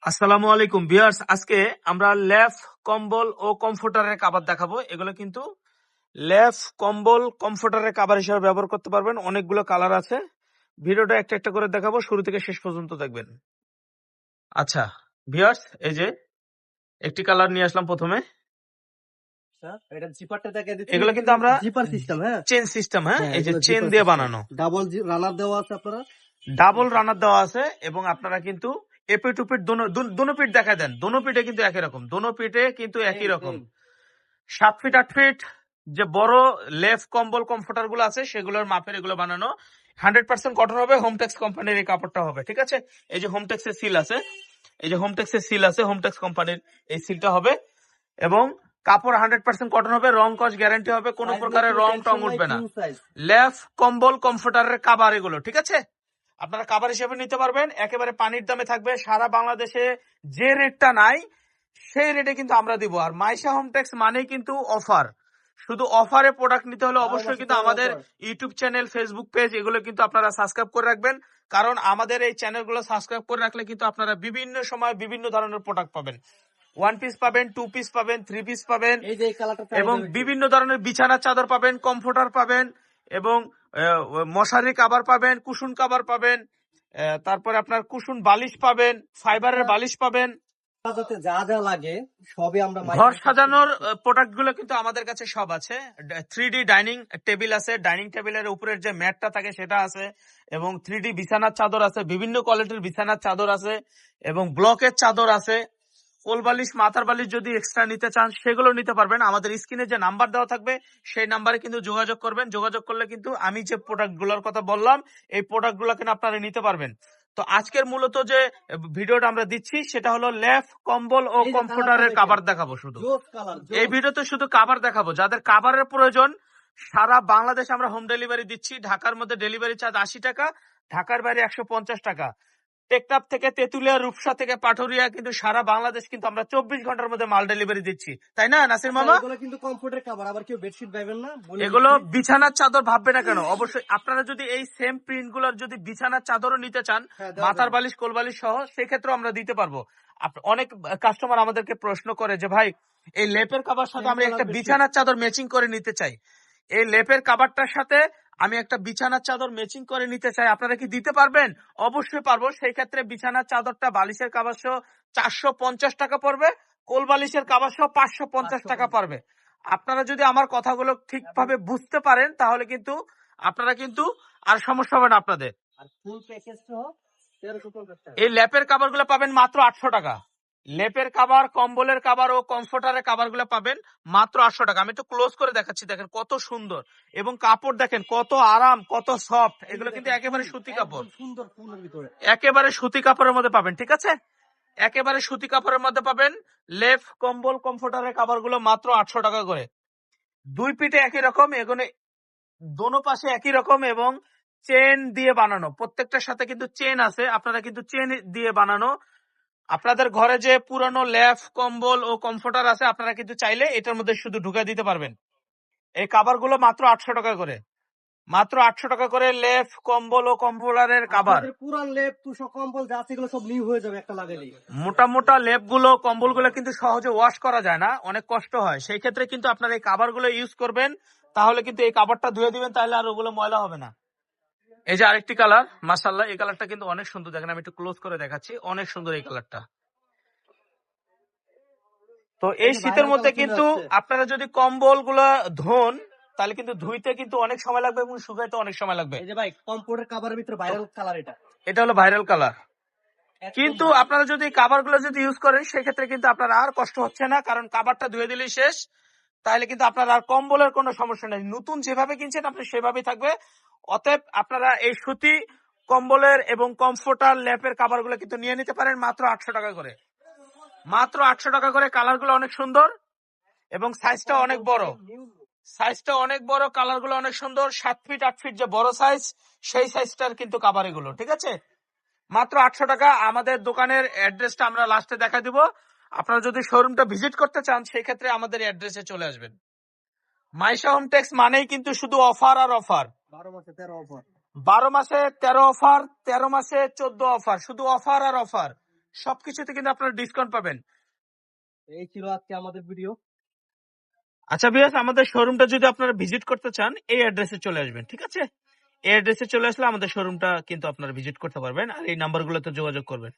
আসসালামু আলাইকুম ভিউয়ার্স, আজকে আমরা লেফ কম্বল ও কমফোর্টারের কভার দেখাবো। এগুলো কিন্তু লেফ কম্বল কমফোর্টারের কভার হিসেবে ব্যবহার করতে পারবেন। অনেকগুলো কালার আছে। ভিডিওটা একটা একটা করে দেখাবো, শুরু থেকে শেষ পর্যন্ত দেখবেন। আচ্ছা ভিউয়ার্স, এই যে একটি কালার নিয়ে আসলাম প্রথমে। এটা জিপারটা দেখিয়ে দিচ্ছি। এগুলো কিন্তু আমরা জিপার সিস্টেম, হ্যাঁ চেন সিস্টেম, হ্যাঁ এই যে এগুলো চেন জিপার দিয়ে সিস্টেম। বানানো, ডাবল রানার দেওয়া আছে আপনারা। ডাবল রানার দেওয়া আছে এবং আপনারা কিন্তু এপে টু পিট দোনো পিট দেখা দেন। দোনো পিটে কিন্তু একই রকম, দোনো পিটে কিন্তু একই রকম। 7 ফিট 8 ফিট যে বড় লেফ কম্বল কমফোর্টার গুলো আছে সেগুলোর মাপের এগুলো বানানো। 100% কটন হবে। হোমটেক্স কোম্পানির এই কাপড়টা হবে, ঠিক আছে। এই যে হোমটেক্স এর সিল আছে, এই যে হোমটেক্স এর সিল আছে, হোমটেক্স কোম্পানির এই সিলটা হবে এবং কাপড় 100% কটন হবে। রং কস গ্যারান্টি হবে, কোনো প্রকারের রং টং উঠবে না। লেফ কম্বল কমফোর্টারের কাবার এগুলো, ঠিক আছে। আপনারা কাবার হিসেবে নিতে পারবেন, একেবারে পানির দামে থাকবে। সারা বাংলাদেশে যে রেটটা নাই সেই রেটে কিন্তু আমরা দিব। আর মাইশা হোমটেক্স মানেই কিন্তু অফার। শুধু অফারে প্রোডাক্ট নিতে হলে অবশ্যই কিন্তু আমাদের ইউটিউব চ্যানেল, ফেসবুক পেজ এগুলো কিন্তু আপনারা সাবস্ক্রাইব করে রাখবেন। কারণ আমাদের এই চ্যানেলগুলো সাবস্ক্রাইব করে রাখলে কিন্তু আপনারা বিভিন্ন সময় বিভিন্ন ধরনের প্রোডাক্ট পাবেন। 1 পিস পাবেন, 2 পিস পাবেন, 3 পিস পাবেন এবং বিভিন্ন ধরনের বিছানার চাদর পাবেন, কমফোর্টার পাবেন এবং মশারি কাভার পাবেন, কুশন কাভার পাবেন, তারপরে আপনার কুশন বালিশ পাবেন, ফাইবারের বালিশ পাবেন। যা যা লাগে সবই আমরা ঘর সাজানোর প্রোডাক্ট গুলো কিন্তু আমাদের কাছে সব আছে। 3D ডাইনিং টেবিল আছে, ডাইনিং টেবিলের উপরের যে ম্যাটটা থাকে সেটা আছে এবং 3D বিছানার চাদর আছে, বিভিন্ন কোয়ালিটির বিছানার চাদর আছে এবং ব্লকের চাদর আছে। কোল বালিশ, মাথার বালিশ যদি এক্সট্রা নিতে চান সেগুলো নিতে পারবেন। আমাদের স্ক্রিনে যে নাম্বার দেওয়া থাকবে সেই নাম্বারে কিন্তু যোগাযোগ করবেন। যোগাযোগ করলে কিন্তু আমি যে প্রোডাক্ট গুলোর কথা বললাম এই প্রোডাক্ট গুলো কিন্তু আপনারা নিতে পারবেন। তো আজকের মূলত যে ভিডিওটা আমরা দিচ্ছি সেটা হলো লেফ কম্বল ও কমফোর্টারের কাভার দেখাবো। শুধু এই ভিডিওতে শুধু কাভার দেখাবো। যাদের কাভারের প্রয়োজন সারা বাংলাদেশ আমরা হোম ডেলিভারি দিচ্ছি। ঢাকার মধ্যে ডেলিভারি চার্জ 80 টাকা, ঢাকার বাইরে 150 টাকা। টেকনাফ থেকে তেতুলিয়া, রূপসা থেকে পাটুরিয়া, কিন্তু সারা বাংলাদেশ কিন্তু আমরা 24 ঘন্টার মধ্যে মাল ডেলিভারি দিচ্ছি, তাই না নাসির মামা? এগুলো কিন্তু কমফোর্টের কভার, আবার কেউ বেডশিট পাবেন না। এগুলো বিছানার চাদর ভাববে না কেন? অবশ্যই আপনারা যদি এই সেম প্রিন্ট গুলোর যদি বিছানার চাদরও নিতে চান, মাথার বালিশ, কোল বালিশ সহ, সেক্ষেত্রে আমরা দিতে পারবো। অনেক কাস্টমার আমাদেরকে প্রশ্ন করে যে ভাই এই লেপের কাভার সাথে আমরা একটা বিছানার চাদর ম্যাচিং করে নিতে চাই, এই লেপের কাভারটার সাথে আমি একটা বিছানার চাদর ম্যাচিং করে নিতে চাই, আপনারা কি দিতে পারবেন? অবশ্যই পারবো। সেই ক্ষেত্রে বিছানার চাদরটা বালিশের কাভার সহ 450 টাকা পড়বে, কোল বালিশের কাভার সহ 550 টাকা পড়বে। আপনারা যদি আমার কথাগুলো ঠিকভাবে বুঝতে পারেন তাহলে কিন্তু আপনারা কিন্তু আর সমস্যা হবে না আপনাদের। এই ল্যাপের কাভার গুলো পাবেন মাত্র 800 টাকা। লেপের কাভার, কম্বলের কাভার ও কমফোর্টারের কাভার গুলো পাবেন মাত্র 800 টাকা। আমি একটু ক্লোজ করে দেখাচ্ছি, দেখেন কত সুন্দর এবং কাপড় দেখেন কত আরাম, কত সফট। এগুলো কিন্তু একেবারে সুতি কাপড়, একেবারে সুতি কাপড়ের মধ্যে পাবেন, ঠিক আছে। একেবারে সুতি কাপড়ের মধ্যে পাবেন। লেফ কম্বল কমফোর্টারের কাভার গুলো মাত্র 800 টাকা করে। 2 পিঠে একই রকম, এখানে দোনো পাশে একই রকম এবং চেন দিয়ে বানানো। প্রত্যেকটার সাথে কিন্তু চেন আছে, আপনারা কিন্তু চেন দিয়ে বানানো। আপনাদের ঘরে যে পুরানো লেফ কম্বল ও কমফোর্টার আছে আপনারা কিন্তু চাইলে এটার মধ্যে শুধু ঢুকাই দিতে পারবেন। এই কাভার গুলো মাত্র 800 টাকা করে, মাত্র 800 টাকা করে লেফ কম্বল ও কমফোর্টারের কাভার। পুরান লেপ, তুষক, কম্বল যা আছে এগুলো সব নিউ হয়ে যাবে একটা লাগালেই। মোটা মোটা লেপ গুলো, কম্বল গুলো কিন্তু সহজে ওয়াশ করা যায় না, অনেক কষ্ট হয়। সেই ক্ষেত্রে কিন্তু আপনারা এই কাভার গুলো ইউজ করবেন, তাহলে কিন্তু এই কাভারটা ধুয়ে দিবেন, তাহলে আর ওগুলো ময়লা হবে না। এই যে আরেকটি কালার, মাশাআল্লাহ, এই কালারটা কিন্তু অনেক সুন্দর। দেখেন আমি একটু ক্লোজ করে দেখাচ্ছি, অনেক সুন্দর এই কালারটা। তো এই শীতের মধ্যে কিন্তু আপনারা যদি কম্বল গুলা ধোন তাহলে কিন্তু ধুইতে কিন্তু অনেক সময় লাগবে এবং শুকাইতে অনেক সময় লাগবে। এই যে ভাই কমফোর্টের কাভারের ভিতরে ভাইরাল কালার, এটা হলো ভাইরাল কালার। কিন্তু আপনারা যদি কাভার গুলো যদি ইউজ করেন সেক্ষেত্রে কিন্তু আপনার আর কষ্ট হচ্ছে না, কারণ কাভারটা ধুয়ে দিলেই শেষ। তাহলে কিন্তু আপনার আর কম্বলের কোনো সমস্যা নেই, নতুন যেভাবে কিনছেন আপনি সেভাবেই থাকবে। অতএব আপনারা এই সুতি কম্বলের এবং কমফোর্টার ল্যাপের কাভার গুলো কিন্তু নিয়ে নিতে পারেন মাত্র 800 টাকা করে, মাত্র 800 টাকা করে। কালার গুলো অনেক সুন্দর এবং সাইজটা অনেক বড়, সাইজটা অনেক বড়, কালার গুলো অনেক সুন্দর। 7 ফিট 8 ফিট যে বড় সাইজ, সেই সাইজটার কিন্তু কাভার এগুলো, ঠিক আছে। মাত্র 800 টাকা। আমাদের দোকানের অ্যাড্রেসটা আমরা লাস্টে দেখা দিব। আপনারা যদি শোরুমটা ভিজিট করতে চান সেই ক্ষেত্রে আমাদের অ্যাড্রেসে চলে আসবেন। মাইশা হোমটেক্স মানেই কিন্তু শুধু অফার আর অফার। 12 মাসে 13 অফার, 12 মাসে 13 অফার, 13 মাসে 14 অফার, শুধু অফার আর অফার। সবকিছুতে কিন্তু আপনারা ডিসকাউন্ট পাবেন। এই ছিল আজকে আমাদের ভিডিও। আচ্ছা ভিউয়ার্স, আমাদের শোরুমটা যদি আপনারা ভিজিট করতে চান এই অ্যাড্রেসে চলে আসবেন, ঠিক আছে? এই অ্যাড্রেসে চলে আসলে আমাদের শোরুমটা কিন্তু আপনারা ভিজিট করতে পারবেন আর এই নাম্বারগুলোতে যোগাযোগ করবেন।